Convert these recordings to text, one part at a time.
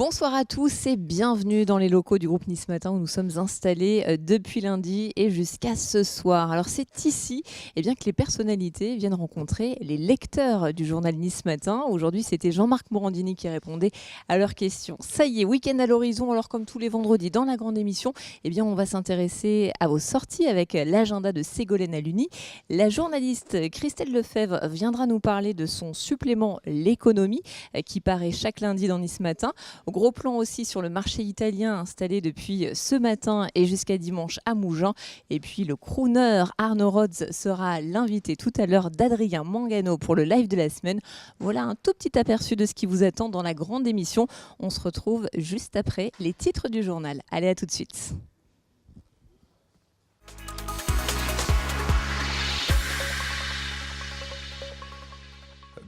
Bonsoir à tous et bienvenue dans les locaux du groupe Nice Matin où nous sommes installés depuis lundi et jusqu'à ce soir. Alors c'est ici que les personnalités viennent rencontrer les lecteurs du journal Nice Matin. Aujourd'hui c'était Jean-Marc Morandini qui répondait à leurs questions. Ça y est, week-end à l'horizon. Alors comme tous les vendredis dans la grande émission, on va s'intéresser à vos sorties avec l'agenda de Ségolène Aluni. La journaliste Christelle Lefebvre viendra nous parler de son supplément L'économie qui paraît chaque lundi dans Nice Matin. Gros plan aussi sur le marché italien installé depuis ce matin et jusqu'à dimanche à Mougins. Et puis le crooner Arnaud Rhodes sera l'invité tout à l'heure d'Adrien Mangano pour le live de la semaine. Voilà un tout petit aperçu de ce qui vous attend dans la grande émission. On se retrouve juste après les titres du journal. Allez, à tout de suite.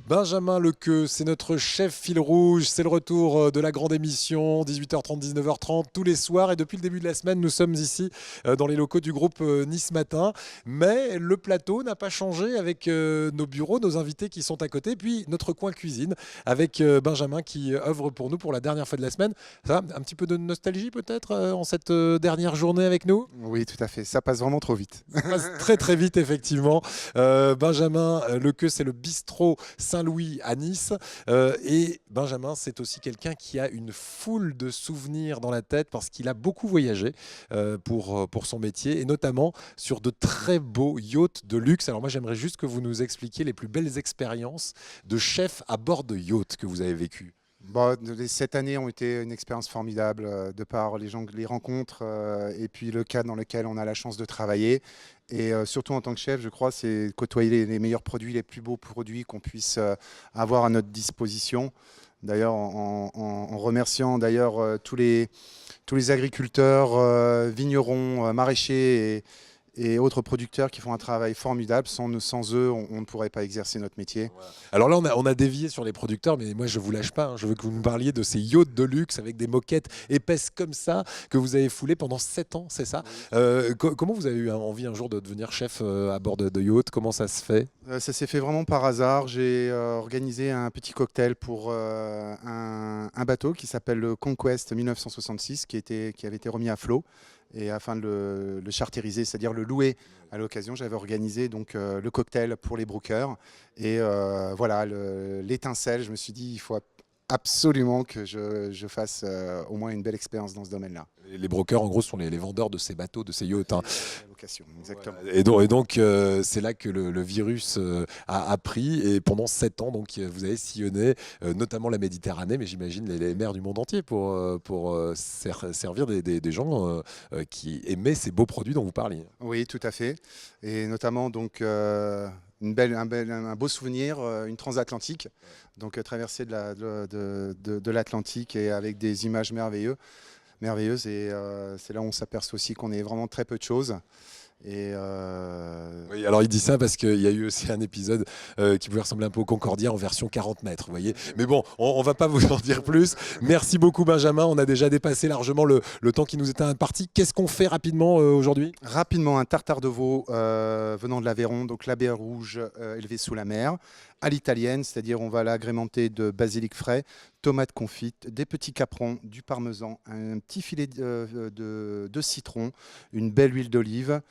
Benjamin Lequeux, c'est notre chef fil rouge, c'est le retour de la grande émission, 18h30, 19h30, tous les soirs. Et depuis le début de la semaine, nous sommes ici dans les locaux du groupe Nice Matin. Mais le plateau n'a pas changé avec nos bureaux, nos invités qui sont à côté. Puis notre coin cuisine avec Benjamin qui œuvre pour nous pour la dernière fois de la semaine. Ça, un petit peu de nostalgie peut-être en cette dernière journée avec nous ? Oui, tout à fait. Ça passe vraiment trop vite. Ça passe très très vite effectivement. Benjamin Lequeux, c'est le bistrot Saint-Louis à Nice. Et Benjamin, c'est aussi quelqu'un qui a une foule de souvenirs dans la tête parce qu'il a beaucoup voyagé pour son métier et notamment sur de très beaux yachts de luxe. Alors moi, j'aimerais juste que vous nous expliquiez les plus belles expériences de chef à bord de yachts que vous avez vécues. Bon, les 7 années ont été une expérience formidable de par les rencontres et puis le cadre dans lequel on a la chance de travailler. Et surtout en tant que chef, je crois, c'est côtoyer les meilleurs produits, les plus beaux produits qu'on puisse avoir à notre disposition. D'ailleurs, en remerciant d'ailleurs tous les agriculteurs, vignerons, maraîchers et autres producteurs qui font un travail formidable. Sans eux, on ne pourrait pas exercer notre métier. Alors là, on a dévié sur les producteurs, mais moi, je ne vous lâche pas. Je veux que vous nous parliez de ces yachts de luxe avec des moquettes épaisses comme ça que vous avez foulées pendant 7 ans, c'est ça ? Comment vous avez eu envie un jour de devenir chef à bord de yachts ? Comment ça se fait ? Ça s'est fait vraiment par hasard. J'ai organisé un petit cocktail pour un bateau qui s'appelle le Conquest 1966, qui avait été remis à flot. Et afin de le chartériser, c'est-à-dire le louer à l'occasion, j'avais organisé donc le cocktail pour les brokers. Et voilà, l'étincelle, je me suis dit, il faut absolument que je fasse au moins une belle expérience dans ce domaine-là. Les brokers, en gros, sont les vendeurs de ces bateaux, de ces yachts. La location, exactement. Voilà. Et donc c'est là que le virus a pris. Et pendant 7 ans, donc, vous avez sillonné notamment la Méditerranée, mais j'imagine les mers du monde entier pour servir des gens qui aimaient ces beaux produits dont vous parliez. Oui, tout à fait. Et notamment, donc, un beau souvenir, une transatlantique, donc traversée de l'Atlantique et avec des images merveilleuses. Et c'est là où on s'aperçoit aussi qu'on est vraiment très peu de choses. Oui, alors il dit ça parce qu'il y a eu aussi un épisode qui pouvait ressembler un peu au Concordia en version 40 mètres, vous voyez. Mais bon, on va pas vous en dire plus. Merci beaucoup Benjamin, on a déjà dépassé largement le temps qui nous était imparti. Qu'est-ce qu'on fait rapidement aujourd'hui ? Rapidement, un tartare de veau venant de l'Aveyron, donc la baie rouge élevée sous la mer, à l'italienne, c'est-à-dire on va l'agrémenter de basilic frais, tomates confites, des petits caprons, du parmesan, un petit filet de citron, une belle huile d'olive,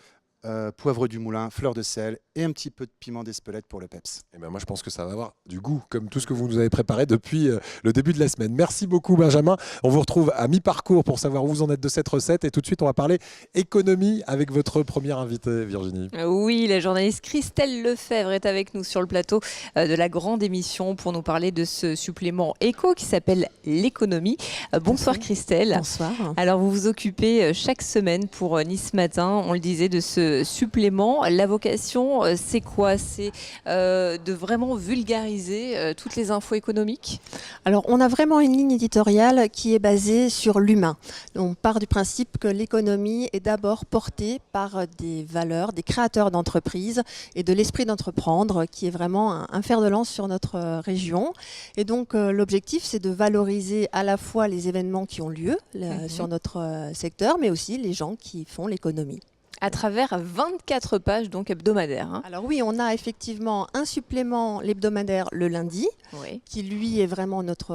poivre du moulin, fleur de sel et un petit peu de piment d'Espelette pour le peps. Et ben moi je pense que ça va avoir du goût, comme tout ce que vous nous avez préparé depuis le début de la semaine. Merci beaucoup Benjamin. On vous retrouve à mi-parcours pour savoir où vous en êtes de cette recette. Et tout de suite on va parler économie avec votre première invitée Virginie. Oui, la journaliste Christelle Lefebvre est avec nous sur le plateau de la grande émission pour nous parler de ce supplément éco qui s'appelle l'économie. Bonsoir Christelle. Bonsoir. Alors vous vous occupez chaque semaine pour Nice Matin, on le disait, de ce supplément. La vocation, c'est quoi ? C'est de vraiment vulgariser toutes les infos économiques ? Alors, on a vraiment une ligne éditoriale qui est basée sur l'humain. On part du principe que l'économie est d'abord portée par des valeurs, des créateurs d'entreprises et de l'esprit d'entreprendre qui est vraiment un fer de lance sur notre région. Et donc, l'objectif, c'est de valoriser à la fois les événements qui ont lieu sur notre secteur, mais aussi les gens qui font l'économie. À travers 24 pages donc hebdomadaires. Hein. Alors oui, on a effectivement un supplément l'hebdomadaire le lundi, Oui. qui lui est vraiment notre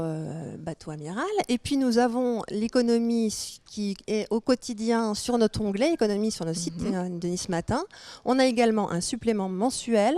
bateau amiral. Et puis nous avons l'économie qui est au quotidien sur notre onglet, économie sur notre site de Nice Matin. On a également un supplément mensuel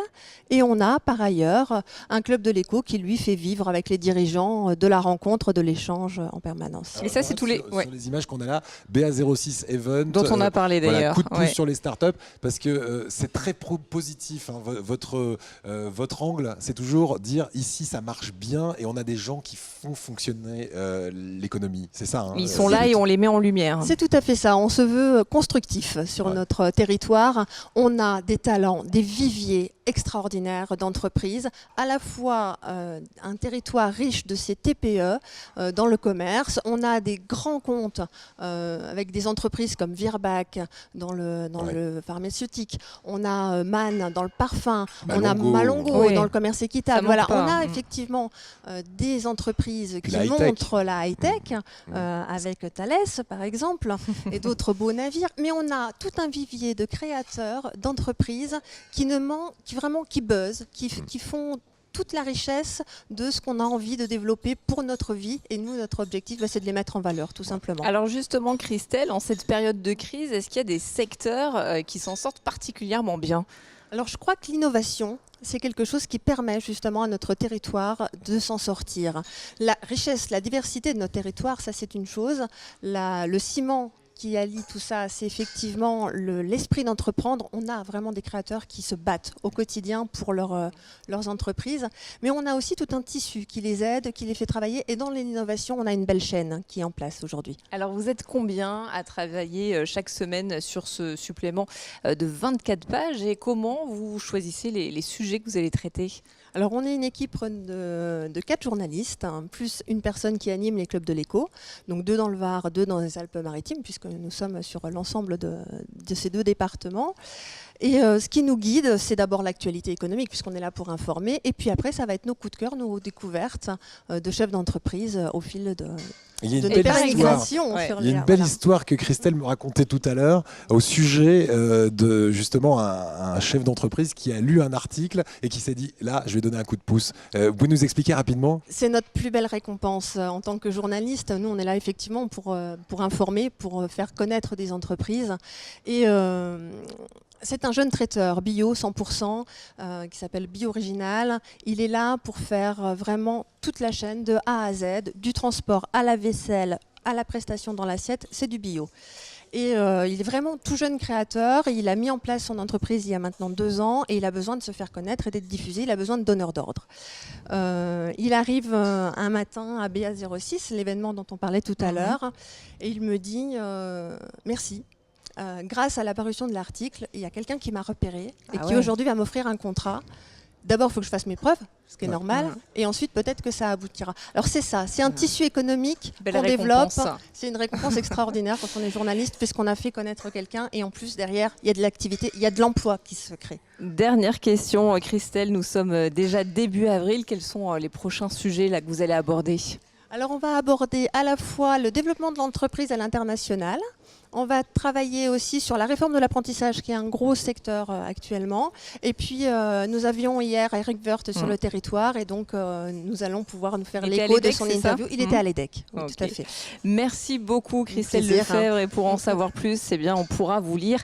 et on a par ailleurs un club de l'écho qui lui fait vivre avec les dirigeants de la rencontre, de l'échange en permanence. Et ça, c'est tous les... Sur les images qu'on a là, BA06 Event. Dont on a parlé Voilà, d'ailleurs. coup de pouce Ouais. sur les startups, parce que c'est très positif. Hein. Votre angle, c'est toujours dire ici ça marche bien et on a des gens qui font fonctionner l'économie. C'est ça. Hein, Ils sont là et on les met en lumière. C'est tout à fait ça. On se veut constructif sur notre territoire. On a des talents, des viviers extraordinaires d'entreprises, à la fois un territoire riche de ces TPE dans le commerce. On a des grands comptes avec des entreprises comme Virbac dans le pharmaceutique. On a Man dans le parfum. On a Malongo Oui. dans le commerce équitable. Ça Voilà, manque pas. on a effectivement des entreprises Puis qui la high-tech. montrent la high-tech avec Thales par exemple et d'autres beaux navires. Mais on a tout un vivier de créateurs, d'entreprises qui buzzent, qui font toute la richesse de ce qu'on a envie de développer pour notre vie. Et nous, notre objectif, c'est de les mettre en valeur, tout simplement. Alors justement, Christelle, en cette période de crise, est-ce qu'il y a des secteurs qui s'en sortent particulièrement bien ? Alors, je crois que l'innovation, c'est quelque chose qui permet justement à notre territoire de s'en sortir. La richesse, la diversité de notre territoire, ça c'est une chose. Le ciment qui allie tout ça, c'est effectivement l'esprit d'entreprendre. On a vraiment des créateurs qui se battent au quotidien pour leurs entreprises. Mais on a aussi tout un tissu qui les aide, qui les fait travailler. Et dans l'innovation, on a une belle chaîne qui est en place aujourd'hui. Alors vous êtes combien à travailler chaque semaine sur ce supplément de 24 pages et comment vous choisissez les sujets que vous allez traiter ? Alors, on est une équipe de 4 journalistes, hein, plus une personne qui anime les clubs de l'écho. Donc, 2 dans le Var, 2 dans les Alpes-Maritimes, puisque nous sommes sur l'ensemble de ces 2 départements. Et ce qui nous guide, c'est d'abord l'actualité économique, puisqu'on est là pour informer. Et puis après, ça va être nos coups de cœur, nos découvertes de chefs d'entreprise au fil de Il y a une nos belle pérégrinations histoire. pérégrinations. Ouais. sur Il y a les- une belle voilà. histoire que Christelle me racontait tout à l'heure au sujet de justement un chef d'entreprise qui a lu un article et qui s'est dit là, je vais donner un coup de pouce. Vous pouvez nous expliquer rapidement ? C'est notre plus belle récompense en tant que journaliste. Nous, on est là effectivement pour informer, pour faire connaître des entreprises. Et c'est un jeune traiteur bio 100% qui s'appelle Bio Original. Il est là pour faire vraiment toute la chaîne de A à Z, du transport à la vaisselle, à la prestation dans l'assiette, c'est du bio. Et il est vraiment tout jeune créateur. Il a mis en place son entreprise il y a maintenant 2 ans et il a besoin de se faire connaître et d'être diffusé. Il a besoin de donneurs d'ordre. Il arrive un matin à BA06, l'événement dont on parlait tout à l'heure, et il me dit merci. Grâce à l'apparition de l'article, il y a quelqu'un qui m'a repéré et qui aujourd'hui va m'offrir un contrat. D'abord, il faut que je fasse mes preuves, ce qui est normal, et ensuite peut-être que ça aboutira. Alors c'est ça, c'est un tissu économique Belle qu'on développe. récompense. C'est une récompense extraordinaire quand on est journaliste, puisqu'on a fait connaître quelqu'un, et en plus derrière, il y a de l'activité, il y a de l'emploi qui se crée. Dernière question, Christelle, nous sommes déjà début avril. Quels sont les prochains sujets là, que vous allez aborder ? Alors on va aborder à la fois le développement de l'entreprise à l'international. On va travailler aussi sur la réforme de l'apprentissage, qui est un gros secteur actuellement. Et puis, nous avions hier Eric Woerth sur le territoire, et donc nous allons pouvoir nous faire Il était à l'écho de l'EDEC, son c'est ça interview. Il était à l'EDEC, oui, Ok. tout à fait. Merci beaucoup Christelle plaisir. Lefebvre, et pour en savoir plus, eh bien, on pourra vous lire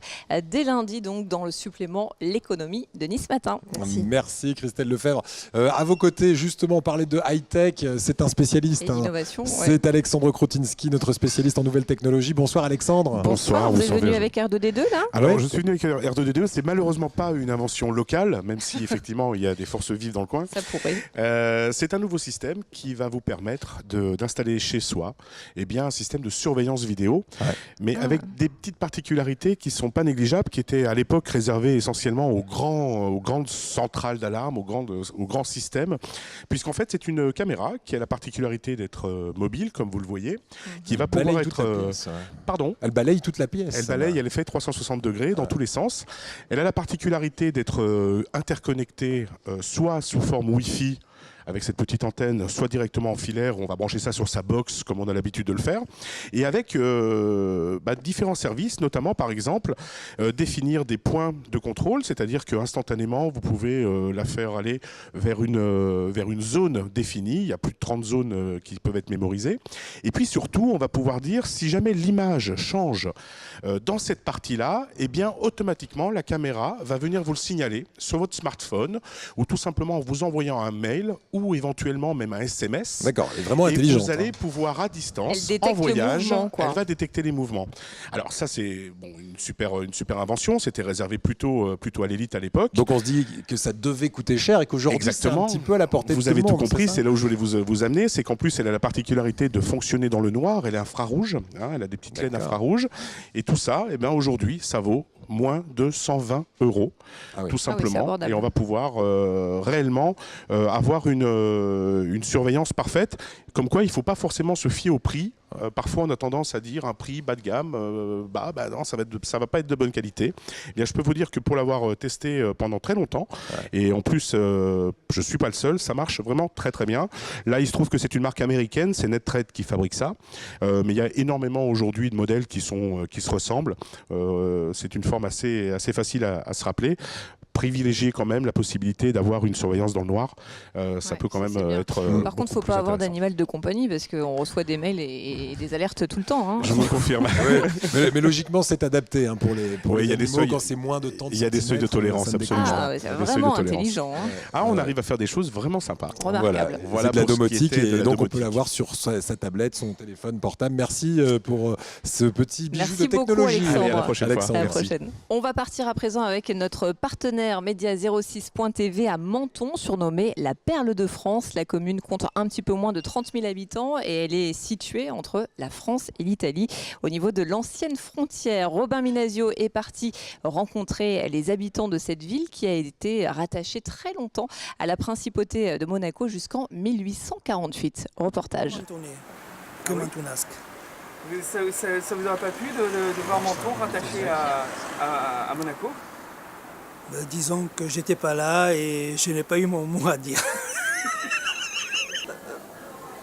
dès lundi donc, dans le supplément L'économie de Nice Matin. Merci. Christelle Lefebvre. À vos côtés, justement, on parlait de high-tech. C'est un spécialiste. Et l'innovation. C'est Alexandre Krotinski, notre spécialiste en nouvelles technologies. Bonsoir Alexandre. Bonsoir, Vous êtes bonsoir, venu Virginie. avec R2D2 là ? Alors, Ouais. je suis venu avec R2D2. C'est malheureusement pas une invention locale, même si effectivement il y a des forces vives dans le coin. Ça pourrait. C'est un nouveau système qui va vous permettre d'installer chez soi un système de surveillance vidéo, mais avec des petites particularités qui ne sont pas négligeables, qui étaient à l'époque réservées essentiellement aux grandes centrales d'alarme, aux grands systèmes, puisqu'en fait c'est une caméra qui a la particularité d'être mobile, comme vous le voyez, qui va pouvoir Balaye toute la être... pièce, ouais. Pardon ? Elle balaye toute la pièce. Elle balaye, elle fait 360 degrés dans tous les sens. Elle a la particularité d'être interconnectée soit sous forme Wi-Fi avec cette petite antenne, soit directement en filaire, on va brancher ça sur sa box comme on a l'habitude de le faire, et avec différents services, notamment par exemple définir des points de contrôle, c'est-à-dire qu'instantanément vous pouvez la faire aller vers une zone définie. Il y a plus de 30 zones qui peuvent être mémorisées. Et puis surtout, on va pouvoir dire si jamais l'image change dans cette partie-là, eh bien automatiquement la caméra va venir vous le signaler sur votre smartphone ou tout simplement en vous envoyant un mail ou éventuellement même un SMS. D'accord, elle est vraiment et intelligente. vous allez pouvoir à distance, Elle détecte en voyage, le mouvement, quoi. elle va détecter les mouvements. Alors ça c'est une super invention, c'était réservé plutôt à l'élite à l'époque. Donc on se dit que ça devait coûter cher et qu'aujourd'hui c'est un Exactement. petit peu à la portée de Vous tout avez le tout monde. compris, ça c'est là où je voulais vous amener, c'est qu'en plus elle a la particularité de fonctionner dans le noir, elle est infrarouge, hein, elle a des petites laines infrarouges, et tout ça, eh bien aujourd'hui, ça vaut moins de 120 €, Ah oui. tout Ah oui, c'est simplement, abordable. et on va pouvoir réellement avoir une surveillance parfaite, comme quoi il ne faut pas forcément se fier au prix. Parfois on a tendance à dire un prix bas de gamme, non, ça va pas être de bonne qualité. Eh bien, je peux vous dire que pour l'avoir testé pendant très longtemps, et en plus je suis pas le seul, ça marche vraiment très très bien. Là il se trouve que c'est une marque américaine, c'est NetThread qui fabrique ça, mais il y a énormément aujourd'hui de modèles qui se ressemblent. C'est une forme assez facile à se rappeler. Privilégier quand même la possibilité d'avoir une surveillance dans le noir, ça peut quand ça, même c'est bien. être. Par contre, il ne faut pas avoir d'animal de compagnie parce qu'on reçoit des mails et des alertes tout le temps. Hein. Je vous confirme. mais logiquement c'est adapté hein, pour les Oui, il y a des animaux seuils. quand c'est moins de temps. Il y a des seuils de tolérance, absolument. Ah, ouais, c'est Il y a des seuils vraiment de tolérance. intelligent. Hein. Ah, on arrive à faire des choses vraiment sympas. Remarquable. Voilà, c'est de la pour ce qui domotique était de et la donc on domotique. peut l'avoir sur sa tablette, son téléphone portable. Merci pour ce petit bijou Merci de beaucoup, technologie. Alexandre. Allez, à la prochaine Alexandre, À la merci. prochaine. On va partir à présent avec notre partenaire Média06.tv à Menton, surnommée la Perle de France. La commune compte un petit peu moins de 30 000 habitants et elle est située entre la France et l'Italie, au niveau de l'ancienne frontière. Robin Minasio est parti rencontrer les habitants de cette ville qui a été rattachée très longtemps à la principauté de Monaco jusqu'en 1848. Reportage. Mentonné, que mentonasque. Ça vous aurait pas plu de voir Menton rattaché à Monaco? Disons que j'étais pas là et je n'ai pas eu mon mot à dire.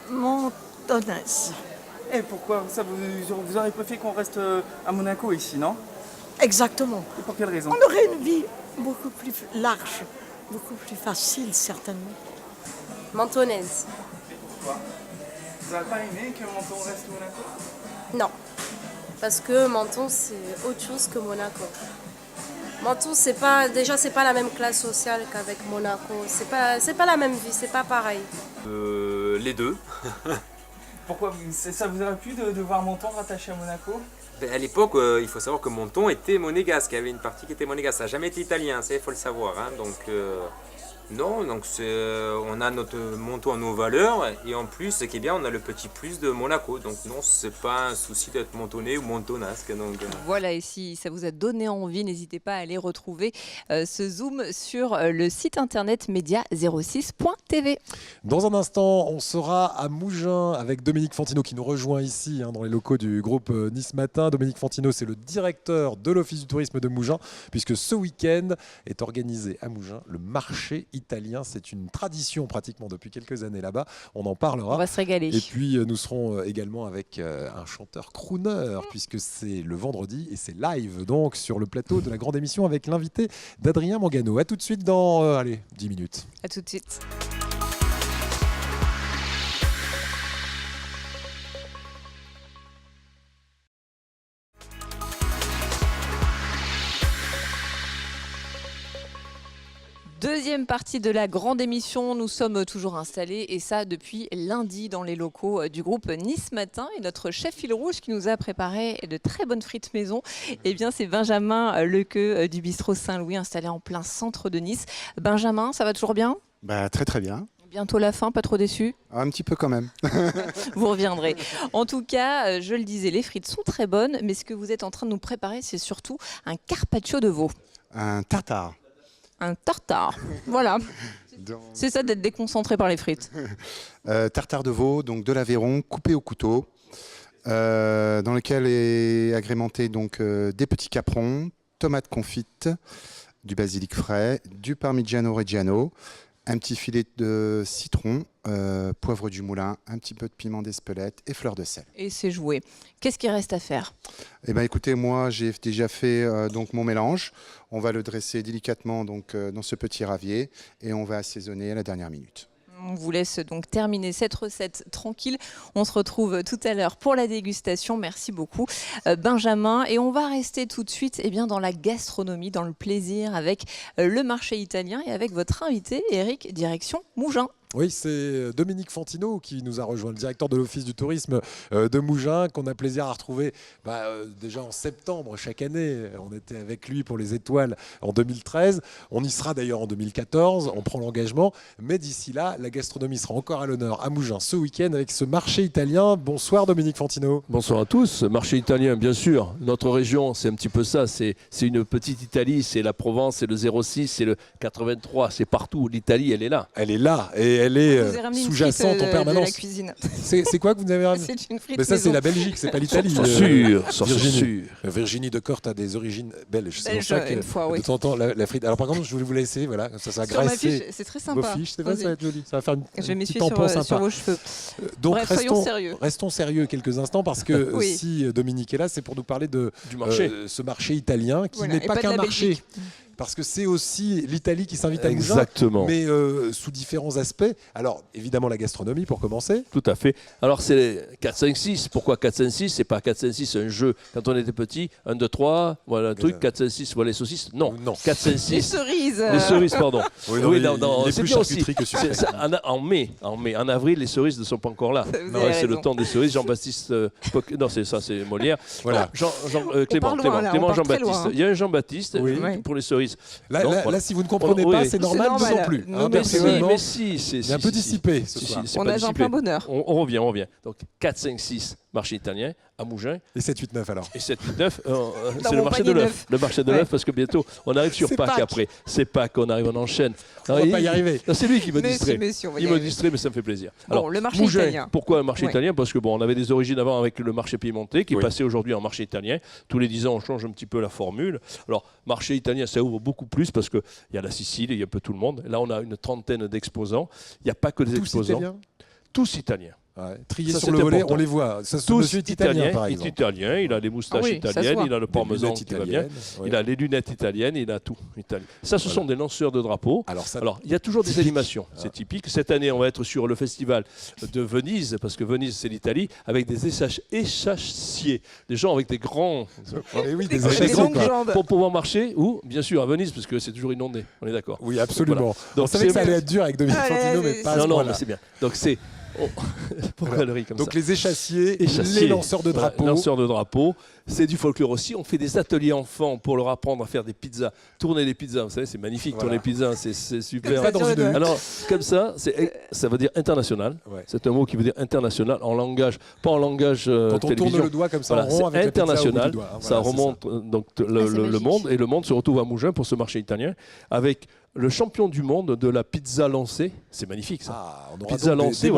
Mentonnaise. Et pourquoi ça vous auriez préféré qu'on reste à Monaco ici, non? Exactement. Et pour quelle raison? On aurait une vie beaucoup plus large, beaucoup plus facile certainement. Mentonnaise. Pourquoi? Vous n'avez pas aimé que Menton reste Monaco? Non. Parce que Menton, c'est autre chose que Monaco. Menton, c'est pas la même classe sociale qu'avec Monaco. C'est pas la même vie, c'est pas pareil. Les deux. Pourquoi ça vous aurait plu de voir Menton rattaché à Monaco? Ben, à l'époque, il faut savoir que Menton était monégasque. Il y avait une partie qui était monégasque. Ça n'a jamais été italien, il faut le savoir. Hein. Donc, non, donc on a notre Menton à nos valeurs. Et en plus, ce qui est bien, on a le petit plus de Monaco. Donc non, c'est pas un souci d'être mentonné ou mentonasque. Donc, Voilà, et si ça vous a donné envie, n'hésitez pas à aller retrouver ce Zoom sur le site internet média06.tv. Dans un instant, on sera à Mougins avec Dominique Fantino qui nous rejoint ici dans les locaux du groupe Nice Matin. Dominique Fantino, c'est le directeur de l'Office du tourisme de Mougins, puisque ce week-end est organisé à Mougins le marché italien. C'est une tradition pratiquement depuis quelques années là-bas. On en parlera. On va se régaler. Et puis nous serons également avec un chanteur crooner, puisque c'est le vendredi et c'est live donc sur le plateau de la grande émission avec l'invité d'Adrien Mangano. A tout de suite dans 10 minutes. À tout de suite. Deuxième partie de la grande émission, nous sommes toujours installés et ça depuis lundi dans les locaux du groupe Nice Matin. Et notre chef fil rouge qui nous a préparé de très bonnes frites maison, eh bien c'est Benjamin Lequeux du bistrot Saint-Louis installé en plein centre de Nice. Benjamin, ça va toujours bien? Très très bien. Bientôt la fin, pas trop déçu? Un petit peu quand même. Vous reviendrez. En tout cas, je le disais, les frites sont très bonnes, mais ce que vous êtes en train de nous préparer, c'est surtout un carpaccio de veau. Un tartare. Un tartare. Voilà. C'est ça d'être déconcentré par les frites. Tartare de veau, donc de l'Aveyron, coupé au couteau, dans lequel est agrémenté donc des petits caprons, tomates confites, du basilic frais, du parmigiano reggiano, un petit filet de citron, poivre du moulin, un petit peu de piment d'Espelette et fleur de sel. Et c'est joué. Qu'est-ce qu'il reste à faire? Eh ben, écoutez, moi j'ai déjà fait donc mon mélange. On va le dresser délicatement donc, dans ce petit ravier et on va assaisonner à la dernière minute. On vous laisse donc terminer cette recette tranquille. On se retrouve tout à l'heure pour la dégustation. Merci beaucoup Benjamin. Et on va rester tout de suite dans la gastronomie, dans le plaisir avec le marché italien et avec votre invité Eric, direction Mougins. Oui, c'est Dominique Fantino qui nous a rejoint, le directeur de l'Office du tourisme de Mougins, qu'on a plaisir à retrouver déjà en septembre chaque année. On était avec lui pour les étoiles en 2013. On y sera d'ailleurs en 2014. On prend l'engagement. Mais d'ici là, la gastronomie sera encore à l'honneur à Mougins ce week-end avec ce marché italien. Bonsoir Dominique Fantino. Bonsoir à tous. Marché italien, bien sûr. Notre région, c'est un petit peu ça. C'est une petite Italie. C'est la Provence, c'est le 06, c'est le 83. C'est partout. L'Italie, elle est là. Elle est là. Et elle est sous-jacente en permanence. C'est quoi que vous avez ramené? C'est une frite. Mais ça, c'est la Belgique, c'est pas l'Italie. Virginie de Court a des origines belges. C'est pour ça que de temps en temps, la frite. Alors par contre, je voulais vous laisser, voilà, ça va graisser. C'est très sympa. Vos fiches, c'est vrai, ça va être joli. Ça va faire une petite tampon tampon sympa. sur vos cheveux. Donc bref, restons sérieux quelques instants parce que si Dominique est là, c'est pour nous parler de ce marché italien qui n'est pas qu'un marché. Parce que c'est aussi l'Italie qui s'invite à Mougins, mais sous différents aspects. Alors, évidemment, la gastronomie, pour commencer. Tout à fait. Alors, c'est 4-5-6. Pourquoi 4-5-6? C'est pas 4-5-6, un jeu. Quand on était petit, 1, 2, 3, voilà le truc, 4-5-6, voilà les saucisses. Non, 4-5-6. Les cerises. Les cerises, pardon. Oui, c'est bien aussi. En avril, les cerises ne sont pas encore là. C'est le temps des cerises. Jean-Baptiste... non, c'est ça, c'est Molière. Voilà. Clément Jean-Baptiste. Il y a un Jean-Baptiste pour les cerises. Là, si vous ne comprenez pas, c'est normal, nous non plus. Mais si, c'est un peu dissipé ce soir. On nage en plein bonheur. On revient. Donc 4, 5, 6, marché italien, à Mougins. Et 7, 8, 9 alors. Et 7, 8, 9, c'est le marché de l'œuf. Le marché de l'œuf, parce que bientôt, on arrive sur Pâques après. C'est Pâques, on arrive, on enchaîne. On va pas y arriver. C'est lui qui me distrait. Il me distrait, mais ça me fait plaisir. Alors, le marché Mougins, italien. Pourquoi un marché italien? Parce que on avait des origines avant avec le marché piémontais, qui est passé aujourd'hui en marché italien. Tous les 10 ans, on change un petit peu la formule. Alors, marché italien, ça ouvre beaucoup plus parce qu'il y a la Sicile, il y a un peu tout le monde. Là, on a une trentaine d'exposants. Il n'y a pas que des exposants. Tous italiens. Triés sur le volet, on les voit. Tous italien, par exemple. Italien, il a les moustaches italiennes, il a le parmesan qui va bien, il a les lunettes italiennes, il a tout italien. Ça, ce sont des lanceurs de drapeaux. Alors, il y a toujours des animations, c'est typique. Cette année, on va être sur le festival de Venise, parce que Venise, c'est l'Italie, avec des échassiers, des gens avec des grands... des échassiers, pour pouvoir marcher, ou bien sûr à Venise, parce que c'est toujours inondé, on est d'accord. Oui, absolument. On savait que ça allait être dur avec Dominique Fantino, mais pas à ce point-là. Non, mais c'est bien. Donc c'est... Donc les échassiers, les lanceurs de drapeaux. C'est du folklore aussi. On fait des ateliers enfants pour leur apprendre à faire des pizzas, tourner les pizzas. Vous savez, c'est magnifique, tourner les pizzas, c'est super. Alors, comme ça veut dire international. C'est un mot qui veut dire international en langage, pas en langage Quand on télévision. tourne le doigt comme ça en rond avec international, la pizza au bout du doigt. Ça remonte donc le monde, et le monde se retrouve à Mougins pour ce marché italien avec le champion du monde de la pizza lancée. C'est magnifique ça. On aura pizza lancée,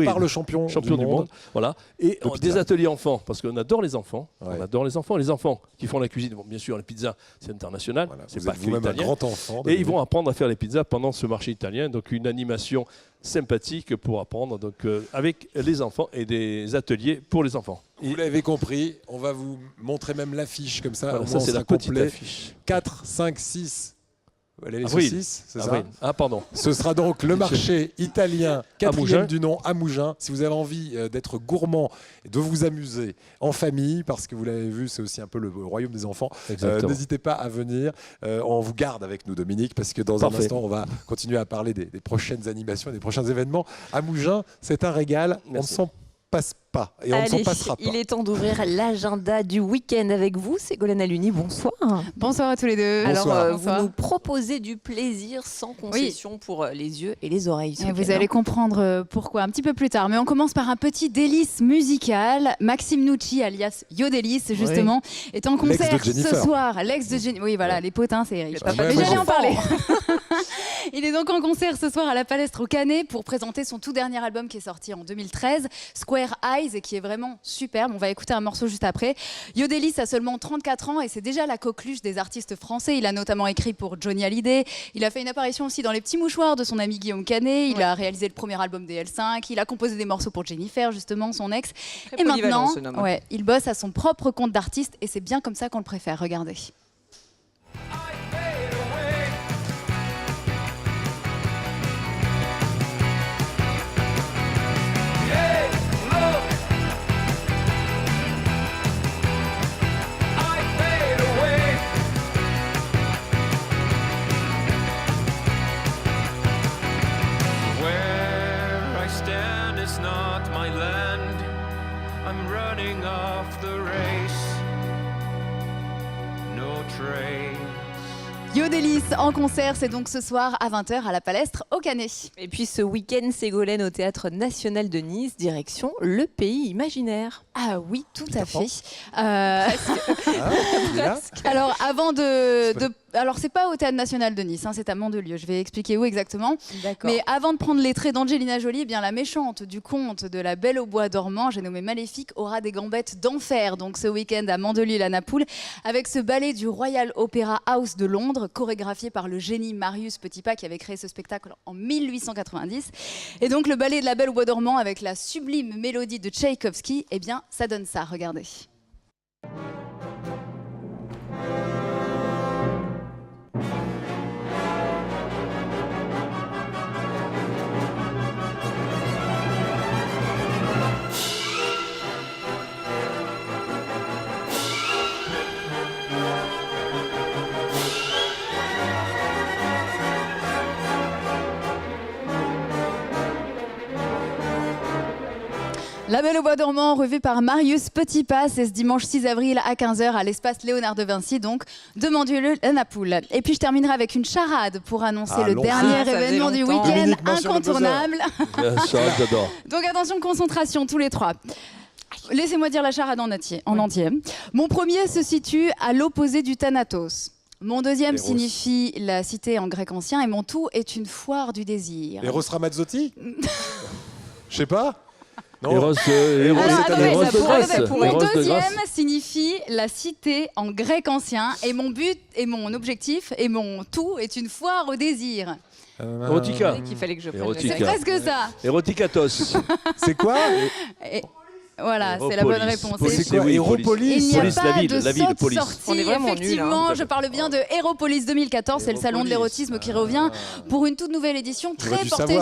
par le champion du monde. Voilà. Et des ateliers enfants, parce qu'on adore les enfants. On adore les enfants. Les enfants qui font la cuisine, bien sûr, la pizza, c'est international. C'est pas que italien. Grand enfant. Et ils vont apprendre à faire les pizzas pendant ce marché italien. Donc une animation sympathique pour apprendre, donc avec les enfants et des ateliers pour les enfants. Vous l'avez compris, on va vous montrer même l'affiche comme ça. Voilà, ça c'est la petite affiche. 4, 5, 6. Les saucisses, c'est ça. Ah, pardon. Ce sera donc le marché italien, 4e du nom, à Mougins. Si vous avez envie d'être gourmand et de vous amuser en famille, parce que vous l'avez vu, c'est aussi un peu le royaume des enfants, n'hésitez pas à venir. On vous garde avec nous, Dominique, parce que dans un instant, on va continuer à parler des prochaines animations et des prochains événements. À Mougins, c'est un régal. On ne s'en passe pas et on ne s'en passera pas. Il est temps d'ouvrir l'agenda du week-end avec vous. Ségolène Aluni, bonsoir. Bonsoir à tous les deux. Alors, vous nous proposez du plaisir sans concession pour les yeux et les oreilles. Et vous allez comprendre pourquoi un petit peu plus tard. Mais on commence par un petit délice musical. Maxime Nucci, alias Yodelis, justement, est en concert ce soir. L'ex de Jennifer. Oui, voilà, les potins, c'est Eric. Mais j'allais en parler. Il est donc en concert ce soir à la Palestre au Canet pour présenter son tout dernier album qui est sorti en 2013, Square Eyes. Rise et qui est vraiment superbe. On va écouter un morceau juste après. Yodelis a seulement 34 ans et c'est déjà la coqueluche des artistes français. Il a notamment écrit pour Johnny Hallyday. Il a fait une apparition aussi dans Les Petits Mouchoirs de son ami Guillaume Canet. Il a réalisé le premier album des L5. Il a composé des morceaux pour Jennifer, justement, son ex. Très et maintenant, il bosse à son propre compte d'artiste et c'est bien comme ça qu'on le préfère. Regardez. Yodelis en concert, c'est donc ce soir à 20h à la Palestre au Canet. Et puis ce week-end, Ségolène au Théâtre National de Nice, direction le pays imaginaire. Ah oui, tout à fait. Alors avant alors c'est pas au Théâtre National de Nice, hein, c'est à Mandelieu. Je vais expliquer où exactement. Mais avant de prendre les traits d'Angelina Jolie, eh bien la méchante du conte de La Belle au bois dormant, j'ai nommé Maléfique, aura des gambettes d'enfer. Donc ce week-end à Mandelieu la Napoule, avec ce ballet du Royal Opera House de Londres, chorégraphié par le génie Marius Petipa qui avait créé ce spectacle en 1890. Et donc le ballet de La Belle au bois dormant avec la sublime mélodie de Tchaïkovski, eh bien ça donne ça. Regardez. La Belle au bois dormant, revue par Marius Petipa, c'est ce dimanche 6 avril à 15h à l'espace Léonard de Vinci, donc de Mandelieu-la-Napoule. Et puis je terminerai avec une charade pour annoncer le dernier événement du week-end incontournable. J'adore. Donc attention, concentration, tous les trois. Laissez-moi dire la charade en entier. Mon premier se situe à l'opposé du Thanatos. Mon deuxième signifie la cité en grec ancien et mon tout est une foire du désir. Eros Ramazzotti. Je sais pas. Non. Mon deuxième signifie la cité en grec ancien et mon but et mon objectif et mon tout est une foire au désir. Erotica. Qu'il fallait que je prenne. C'est presque ça. Eroticatos. C'est quoi? Voilà, c'est la bonne réponse. C'est quoi? Héropolis. Il n'y a pas de ville, police. sortie, effectivement. Je parle bien de Héropolis 2014, c'est le salon de l'érotisme qui revient pour une toute nouvelle édition très portée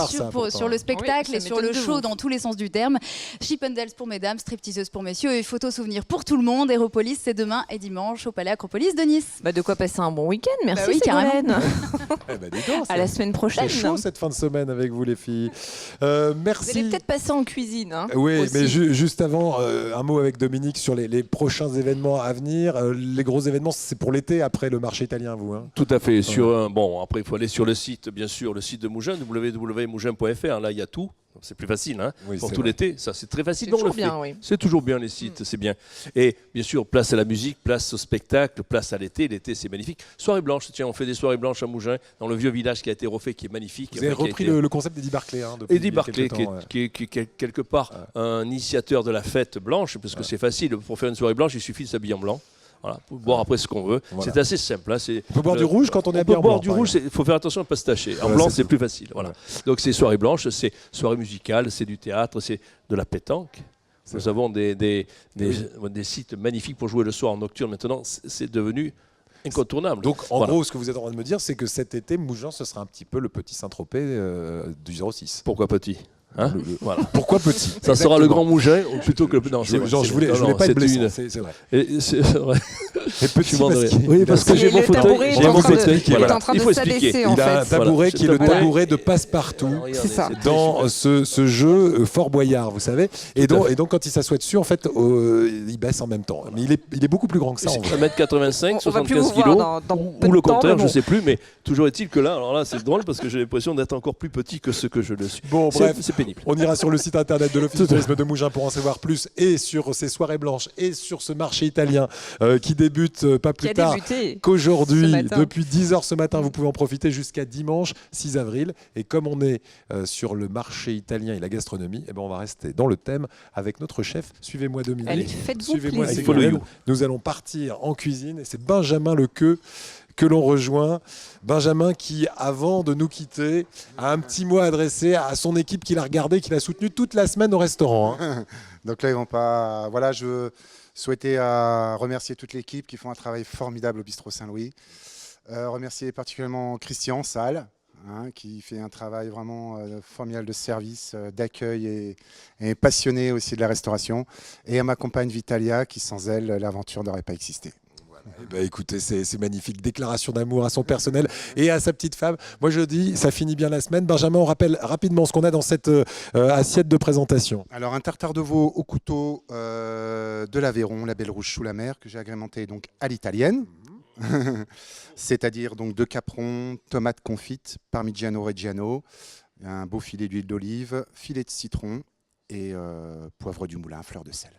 sur le spectacle et sur le show dans tous les sens du terme. Chippendales pour mesdames, stripteaseuses pour messieurs et photos souvenirs pour tout le monde. Héropolis, c'est demain et dimanche au Palais Acropolis de Nice. De quoi passer un bon week-end, merci Ségolène. À la semaine prochaine. C'est chaud cette fin de semaine avec vous les filles. Merci. Vous allez peut-être passer en cuisine. Oui, mais juste avant, un mot avec Dominique sur les prochains événements à venir. Les gros événements, c'est pour l'été, après le marché italien, vous. Tout à fait. Après, il faut aller sur le site, bien sûr, le site de Mougins, www.mougins.fr. Là, il y a tout. C'est plus facile pour tout l'été. Ça, c'est très facile. C'est toujours bien les sites, c'est bien. Et bien sûr, place à la musique, place au spectacle, place à l'été. L'été, c'est magnifique. Soirée blanche, tiens, on fait des soirées blanches à Mougins, dans le vieux village qui a été refait, qui est magnifique. Vous avez repris le concept d'Eddie Barclay. Eddie Barclay, qui est quelque part un initiateur de la fête blanche, parce que c'est facile. Pour faire une soirée blanche, il suffit de s'habiller en blanc. Voilà, pour boire après ce qu'on veut. Voilà. C'est assez simple. On peut boire du rouge quand on est habillé en blanc. On peut boire du rouge, il faut faire attention à ne pas se tacher. En blanc, c'est plus facile. Voilà. Donc c'est soirée blanche, c'est soirée musicale, c'est du théâtre, c'est de la pétanque. Nous avons des sites magnifiques pour jouer le soir en nocturne. Maintenant, c'est devenu incontournable. Donc en gros, ce que vous êtes en train de me dire, c'est que cet été, Mougins, ce sera un petit peu le petit Saint-Tropez du 06. Pourquoi petit ? Voilà. Pourquoi petit? Ça sera le grand Mougins plutôt que le petit. Je voulais pas être blessant, c'est vrai. C'est vrai. Et petit oui, parce que j'ai mon fauteuil. Il faut expliquer. Il a un tabouret qui est le tabouret de passe-partout dans ce jeu Fort Boyard, vous savez. Et donc quand il s'assoit dessus, en fait, il baisse en même temps. Mais il est beaucoup plus grand que ça. 1m85, 75 kilos, ou le contraire, je ne sais plus. Mais toujours est-il que là, alors là, c'est drôle parce que j'ai l'impression d'être encore plus petit que ce que je le suis. Bon, bref. Pénible. On ira sur le site internet de l'Office de tourisme de Mougins pour en savoir plus et sur ces soirées blanches et sur ce marché italien qui débute débute pas plus tard qu'aujourd'hui, depuis 10h ce matin. Vous pouvez en profiter jusqu'à dimanche 6 avril. Et comme on est sur le marché italien et la gastronomie, on va rester dans le thème avec notre chef. Suivez-moi Dominique. Allez, faites-vous Suivez-moi plaisir. Nous allons partir en cuisine et c'est Benjamin Lequeux que l'on rejoint. Benjamin qui, avant de nous quitter, a un petit mot à adresser à son équipe qu'il a regardé, qu'il a soutenu toute la semaine au restaurant. Donc là, ils vont pas. Voilà, je souhaitais remercier toute l'équipe qui font un travail formidable au Bistrot Saint-Louis. Remercier particulièrement Christian Salle, qui fait un travail vraiment formidable de service, d'accueil et passionné aussi de la restauration. Et à ma compagne Vitalia, qui sans elle, l'aventure n'aurait pas existé. Écoutez, c'est magnifique. Déclaration d'amour à son personnel et à sa petite femme. Moi, je dis, ça finit bien la semaine. Benjamin, on rappelle rapidement ce qu'on a dans cette assiette de présentation. Alors, un tartare de veau au couteau de l'Aveyron, la Belle Rouge sous la mer, que j'ai agrémenté donc à l'italienne. C'est-à-dire donc 2 caprons, tomates confites, parmigiano reggiano, un beau filet d'huile d'olive, filet de citron et poivre du moulin, fleur de sel.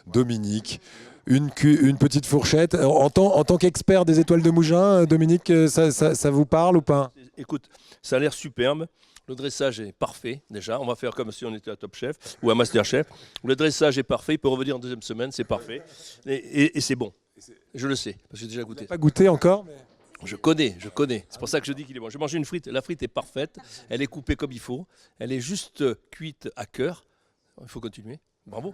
Dominique, une petite fourchette. En tant qu'expert des étoiles de Mougins, Dominique, ça vous parle ou pas? Écoute, ça a l'air superbe. Le dressage est parfait déjà. On va faire comme si on était à Top Chef ou à Master Chef. Le dressage est parfait. Il peut revenir en deuxième semaine, c'est parfait. Et c'est bon. Je le sais, parce que j'ai déjà goûté. Pas goûté encore mais... Je connais. C'est pour ça que je dis qu'il est bon. J'ai mangé une frite. La frite est parfaite. Elle est coupée comme il faut. Elle est juste cuite à cœur. Il faut continuer. Bravo.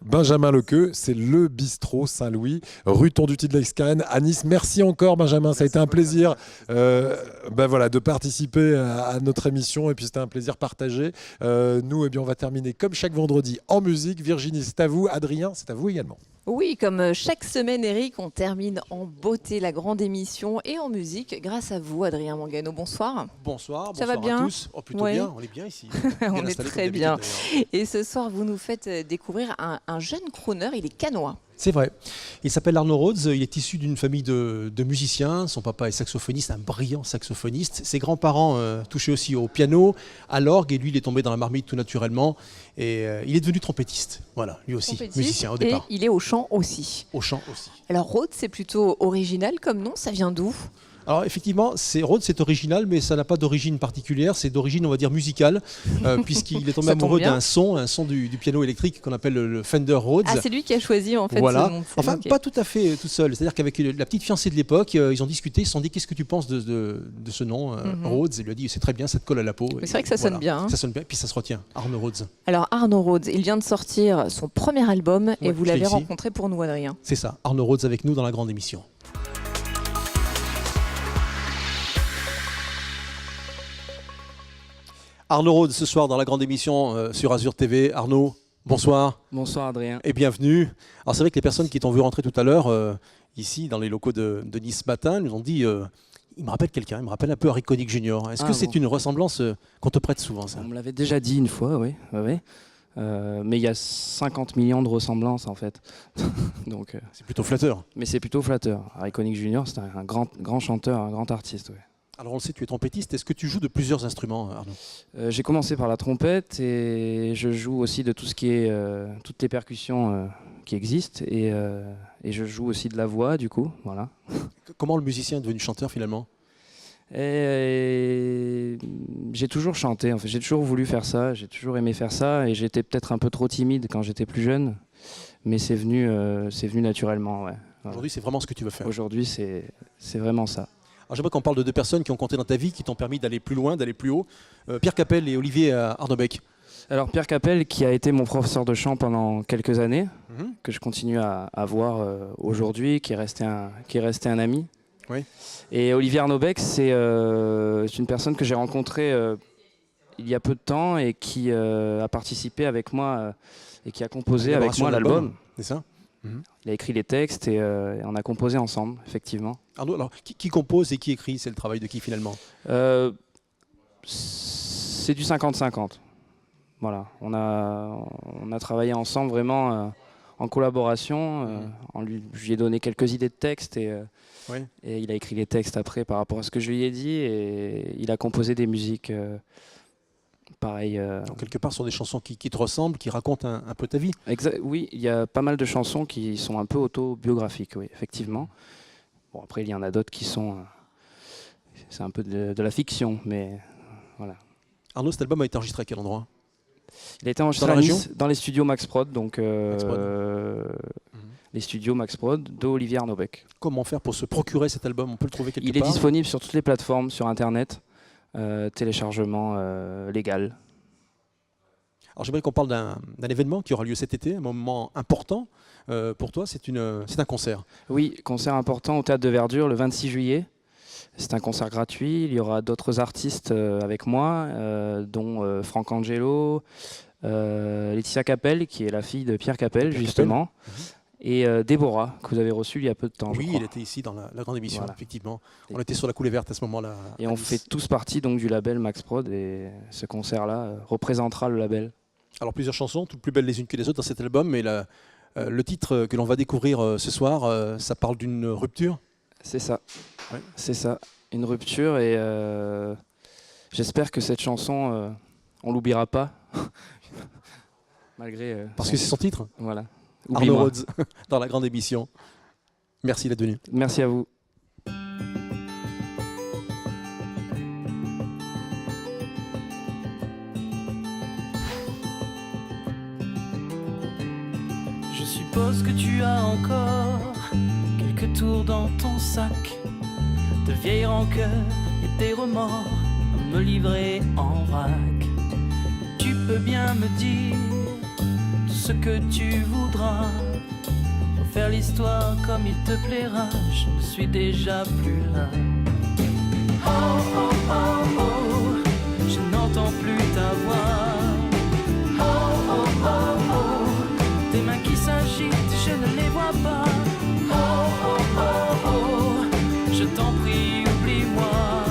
Benjamin Lequeux, c'est le bistrot Saint-Louis, rue Tonduti de l'Excarène à Nice. Merci encore Benjamin, ça a été un plaisir de participer à notre émission et puis c'était un plaisir partagé. Nous, on va terminer comme chaque vendredi en musique. Virginie, c'est à vous. Adrien, c'est à vous également. Oui, comme chaque semaine, Eric, on termine en beauté la grande émission et en musique grâce à vous, Adrien Mangano. Bonsoir. Bonsoir, ça va bien à tous. Plutôt bien, on est bien ici. On est très bien. Et ce soir, vous nous faites découvrir un jeune crooner, il est cannois. C'est vrai. Il s'appelle Arnaud Rhodes, il est issu d'une famille de musiciens. Son papa est saxophoniste, un brillant saxophoniste. Ses grands-parents touchaient aussi au piano, à l'orgue, et lui, il est tombé dans la marmite tout naturellement. Et il est devenu trompettiste, voilà, lui aussi, musicien au départ. Et il est au chant aussi. Au chant aussi. Alors Rhodes, c'est plutôt original comme nom, ça vient d'où ? Alors effectivement, Rhodes, c'est original, mais ça n'a pas d'origine particulière, c'est d'origine, on va dire, musicale, puisqu'il est tombé amoureux d'un son du piano électrique qu'on appelle le Fender Rhodes. Ah, c'est lui qui a choisi en fait voilà. ce nom. Enfin, pas tout à fait tout seul, c'est-à-dire qu'avec la petite fiancée de l'époque, ils ont discuté, ils se sont dit, qu'est-ce que tu penses de ce nom, Rhodes? Il lui a dit, c'est très bien, ça te colle à la peau. C'est vrai que ça sonne bien. Hein. Ça sonne bien, puis ça se retient, Arnaud Rhodes. Alors Arnaud Rhodes, il vient de sortir son premier album et vous l'avez rencontré pour nous, Adrien. C'est ça, Arnaud Rhodes avec nous dans la grande émission. Arnaud Rhodes ce soir dans la grande émission sur Azure TV. Arnaud, bonsoir. Bonsoir Adrien. Et bienvenue. Alors c'est vrai que les personnes qui t'ont vu rentrer tout à l'heure ici dans les locaux de Nice Matin nous ont dit il me rappelle quelqu'un, il me rappelle un peu Harry Connick Jr. Est-ce que c'est une ressemblance qu'on te prête souvent ça? On me l'avait déjà dit une fois, oui. Mais il y a 50 millions de ressemblances en fait. Donc, c'est plutôt flatteur. Mais c'est plutôt flatteur. Harry Connick Jr. c'est un grand chanteur, un grand artiste. Ouais. Alors on le sait, tu es trompettiste. Est-ce que tu joues de plusieurs instruments, Arnaud? J'ai commencé par la trompette et je joue aussi de tout ce qui est toutes les percussions qui existent et je joue aussi de la voix du coup. Voilà. Comment le musicien est devenu chanteur finalement? J'ai toujours chanté. En fait, j'ai toujours voulu faire ça. J'ai toujours aimé faire ça et j'étais peut-être un peu trop timide quand j'étais plus jeune, mais c'est venu naturellement. Ouais. Aujourd'hui, c'est vraiment ce que tu veux faire. Aujourd'hui, c'est vraiment ça. Alors j'aimerais qu'on parle de deux personnes qui ont compté dans ta vie, qui t'ont permis d'aller plus loin, d'aller plus haut. Pierre Capel et Olivier Arnaud-Bec. Alors Pierre Capel, qui a été mon professeur de chant pendant quelques années, que je continue à voir aujourd'hui, qui est resté un ami. Oui. Et Olivier Arnaud-Bec, c'est une personne que j'ai rencontrée il y a peu de temps et qui a participé avec moi et qui a composé avec moi l'album. C'est ça? Il a écrit les textes et on a composé ensemble, effectivement. Arnaud, alors qui compose et qui écrit? C'est le travail de qui finalement? C'est du 50-50. Voilà, on a travaillé ensemble vraiment en collaboration. Je lui ai donné quelques idées de textes et il a écrit les textes après par rapport à ce que je lui ai dit et il a composé des musiques Pareil. Donc, quelque part, ce sont des chansons qui te ressemblent, qui racontent un peu ta vie. Oui, il y a pas mal de chansons qui sont un peu autobiographiques, oui, effectivement. Bon, après, il y en a d'autres qui sont... c'est un peu de la fiction, mais voilà. Arnaud, cet album a été enregistré à quel endroit? Il a été enregistré à Nice, dans les studios Max Prod, donc les studios Max Prod d'Olivier Arnaud-Beck. Comment faire pour se procurer cet album? On peut le trouver quelque part? Il est disponible sur toutes les plateformes, sur Internet, téléchargement légal. Alors j'aimerais qu'on parle d'un événement qui aura lieu cet été, un moment important pour toi, c'est un concert. Oui, concert important au Théâtre de Verdure le 26 juillet. C'est un concert gratuit, il y aura d'autres artistes avec moi, dont Franck Angelo, Laetitia Capel, qui est la fille de Pierre Capel, justement, et Déborah, que vous avez reçue il y a peu de temps. Oui, il était ici dans la grande émission, voilà. Effectivement. On était sur la coulée verte à ce moment-là. Et on fait tous partie donc, du label Max Prod, et ce concert-là représentera le label. Alors plusieurs chansons, toutes plus belles les unes que les autres dans cet album, mais le titre que l'on va découvrir ce soir, ça parle d'une rupture. C'est ça, ouais. C'est ça, une rupture, et j'espère que cette chanson, on l'oubliera pas, malgré... Parce que c'est son titre. Voilà. Arnaud Rhodes, dans la grande émission. Merci d'être venu. Merci à vous. Je suppose que tu as encore quelques tours dans ton sac, de vieilles rancœurs et des remords à me livrer en vrac. Tu peux bien me dire tout ce que tu voudras, refaire l'histoire comme il te plaira, je ne suis déjà plus là. Oh oh oh oh, je n'entends plus ta voix. Oh oh oh oh, tes mains qui s'agitent, je ne les vois pas. Oh oh oh oh, je t'en prie, oublie-moi.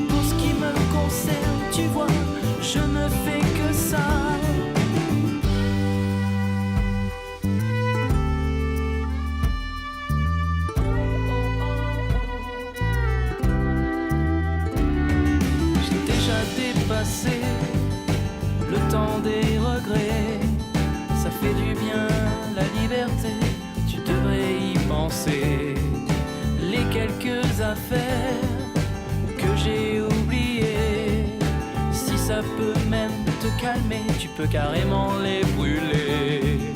Pour ce qui me concerne, tu vois, je ne fais que ça. J'ai déjà dépassé le temps des regrets. Ça fait du bien, la liberté, tu devrais y penser. Les quelques affaires que j'ai oubliées, si ça peut même te calmer, tu peux carrément les brûler.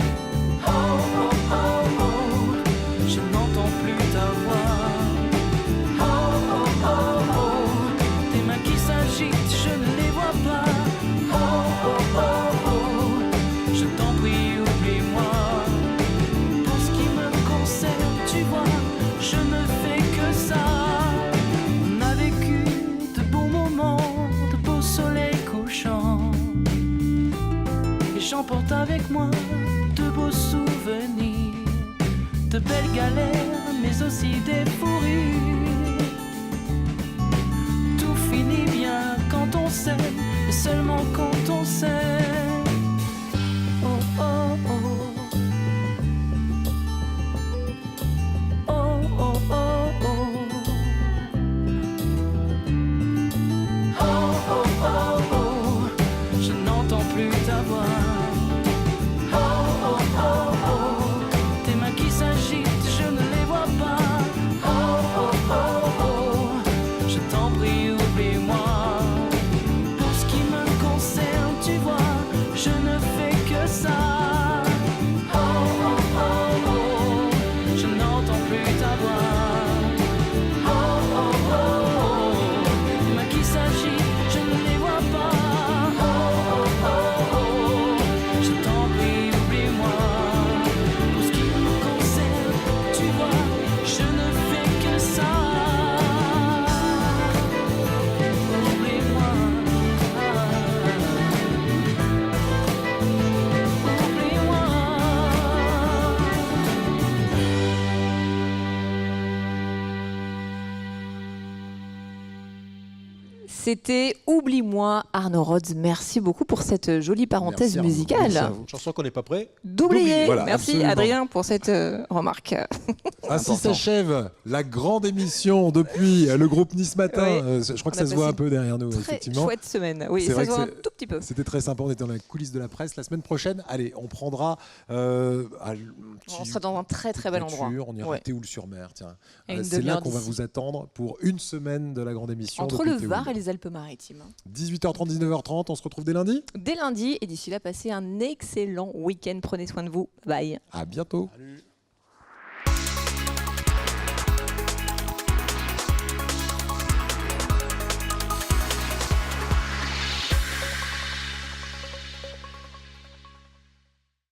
Oh oh oh oh, je n'entends plus ta voix. Oh oh oh oh, tes mains qui s'agitent, je ne les vois pas. Oh oh oh oh, je t'en prie, oublie-moi. Pour ce qui me concerne, tu vois, je ne fais que ça. On a vécu de beaux moments, de beaux soleils couchants, et j'emporte avec moi de beaux souvenirs, de belles galères, mais aussi des fous rires. Tout finit bien quand on s'aime, et seulement quand on s'aime. Oh oh oh, oh oh oh oh, oh oh oh oh, je n'entends plus ta voix. Oh oh oh oh, tes mains qui s'agitent, je ne les vois pas. Oh C'était Oublie-moi, Arnaud Rhodes. Merci beaucoup pour cette jolie parenthèse musicale. Une chanson qu'on n'est pas prêt d'oublier. Voilà, merci absolument. Adrien pour cette remarque. Ainsi s'achève la grande émission depuis le groupe Nice Matin. Oui. Je crois que ça se voit un peu derrière nous, Très effectivement. chouette semaine. Oui, C'est ça vrai se que voit un tout petit peu. C'était très sympa. On était dans la coulisse de la presse. La semaine prochaine, allez, on prendra. On sera dans un très très bel endroit. On ira à Théoul-sur-Mer. Tiens, À c'est là qu'on va d'ici. vous attendre pour une semaine de la grande émission. Entre depuis le Théoul. Var et les Alpes-Maritimes. 18h30, 19h30. On se retrouve dès lundi. Dès lundi, et d'ici là, passez un excellent week-end. Prenez soin de vous. Bye. À bientôt. Salut.